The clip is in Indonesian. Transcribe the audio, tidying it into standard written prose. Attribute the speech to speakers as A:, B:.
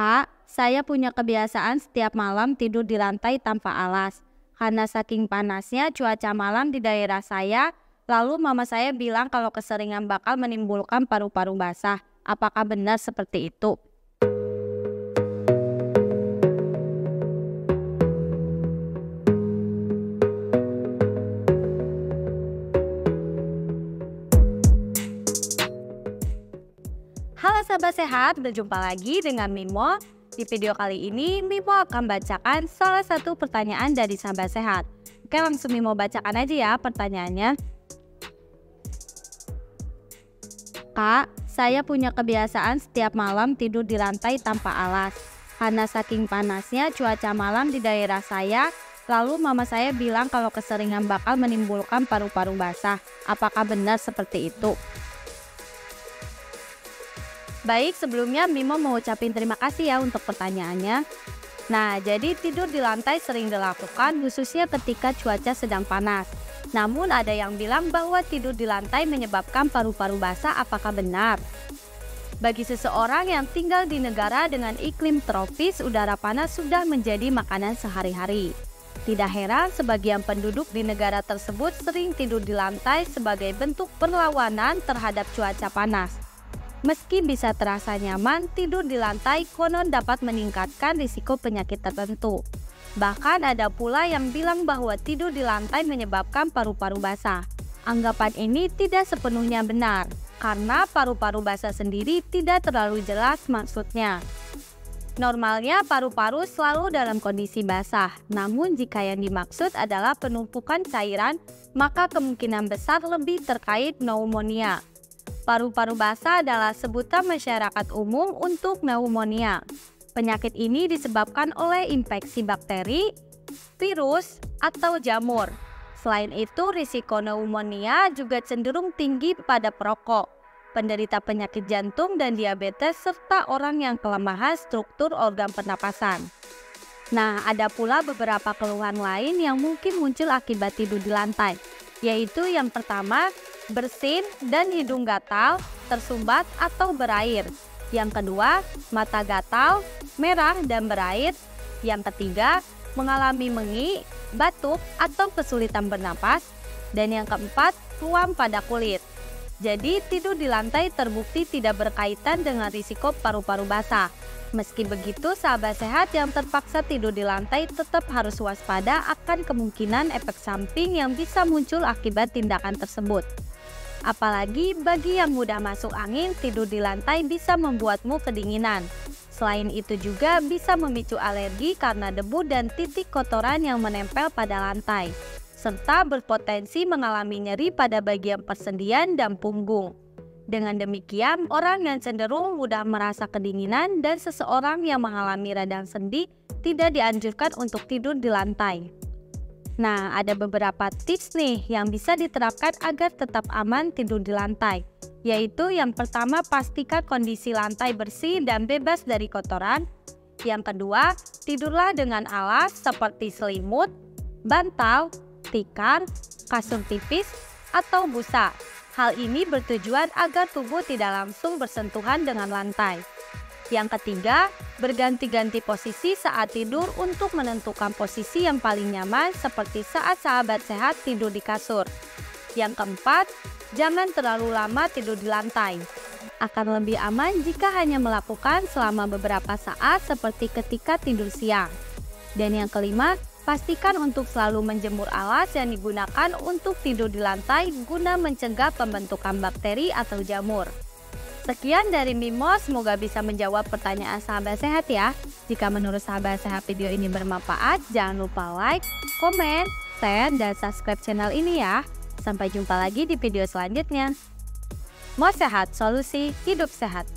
A: Kak, saya punya kebiasaan setiap malam tidur di lantai tanpa alas. Karena saking panasnya cuaca malam di daerah saya, lalu mama saya bilang kalau keseringan bakal menimbulkan paru-paru basah. Apakah benar seperti itu? Halo sahabat sehat, berjumpa lagi dengan Mimo. Di video kali ini, Mimo akan bacakan salah satu pertanyaan dari sahabat sehat. Oke, langsung Mimo bacakan aja ya pertanyaannya. Kak, saya punya kebiasaan setiap malam tidur di lantai tanpa alas. Karena saking panasnya cuaca malam di daerah saya, lalu mama saya bilang kalau keseringan bakal menimbulkan paru-paru basah. Apakah benar seperti itu? Baik, sebelumnya Mimo mau ucapin terima kasih ya untuk pertanyaannya. Nah, jadi tidur di lantai sering dilakukan khususnya ketika cuaca sedang panas. Namun ada yang bilang bahwa tidur di lantai menyebabkan paru-paru basah. Apakah benar? Bagi seseorang yang tinggal di negara dengan iklim tropis, udara panas sudah menjadi makanan sehari-hari. Tidak heran sebagian penduduk di negara tersebut sering tidur di lantai sebagai bentuk perlawanan terhadap cuaca panas. Meski bisa terasa nyaman, tidur di lantai konon dapat meningkatkan risiko penyakit tertentu. Bahkan ada pula yang bilang bahwa tidur di lantai menyebabkan paru-paru basah. Anggapan ini tidak sepenuhnya benar, karena paru-paru basah sendiri tidak terlalu jelas maksudnya. Normalnya paru-paru selalu dalam kondisi basah, namun jika yang dimaksud adalah penumpukan cairan, maka kemungkinan besar lebih terkait pneumonia. Paru-paru basah adalah sebutan masyarakat umum untuk pneumonia. Penyakit ini disebabkan oleh infeksi bakteri, virus, atau jamur. Selain itu, risiko pneumonia juga cenderung tinggi pada perokok, penderita penyakit jantung dan diabetes, serta orang yang kelemahan struktur organ pernapasan. Nah, ada pula beberapa keluhan lain yang mungkin muncul akibat tidur di lantai, yaitu yang pertama, bersin dan hidung gatal, tersumbat atau berair. Yang kedua, mata gatal, merah dan berair. Yang ketiga, mengalami mengi, batuk atau kesulitan bernapas. Dan yang keempat, ruam pada kulit. Jadi tidur di lantai terbukti tidak berkaitan dengan risiko paru-paru basah. Meski begitu, sahabat sehat yang terpaksa tidur di lantai tetap harus waspada akan kemungkinan efek samping yang bisa muncul akibat tindakan tersebut. Apalagi bagi yang mudah masuk angin, tidur di lantai bisa membuatmu kedinginan. Selain itu juga bisa memicu alergi karena debu dan titik kotoran yang menempel pada lantai, serta berpotensi mengalami nyeri pada bagian persendian dan punggung. Dengan demikian, orang yang cenderung mudah merasa kedinginan dan seseorang yang mengalami radang sendi tidak dianjurkan untuk tidur di lantai. Nah, ada beberapa tips nih yang bisa diterapkan agar tetap aman tidur di lantai. Yaitu yang pertama, pastikan kondisi lantai bersih dan bebas dari kotoran. Yang kedua, tidurlah dengan alas seperti selimut, bantal, tikar, kasur tipis, atau busa. Hal ini bertujuan agar tubuh tidak langsung bersentuhan dengan lantai. Yang ketiga, berganti-ganti posisi saat tidur untuk menentukan posisi yang paling nyaman seperti saat sahabat sehat tidur di kasur. Yang keempat, jangan terlalu lama tidur di lantai. Akan lebih aman jika hanya melakukan selama beberapa saat seperti ketika tidur siang. Dan yang kelima, pastikan untuk selalu menjemur alas yang digunakan untuk tidur di lantai guna mencegah pembentukan bakteri atau jamur. Sekian dari Mimo, semoga bisa menjawab pertanyaan sahabat sehat ya. Jika menurut sahabat sehat video ini bermanfaat, jangan lupa like, komen, share, dan subscribe channel ini ya. Sampai jumpa lagi di video selanjutnya. Mau sehat, solusi hidup sehat.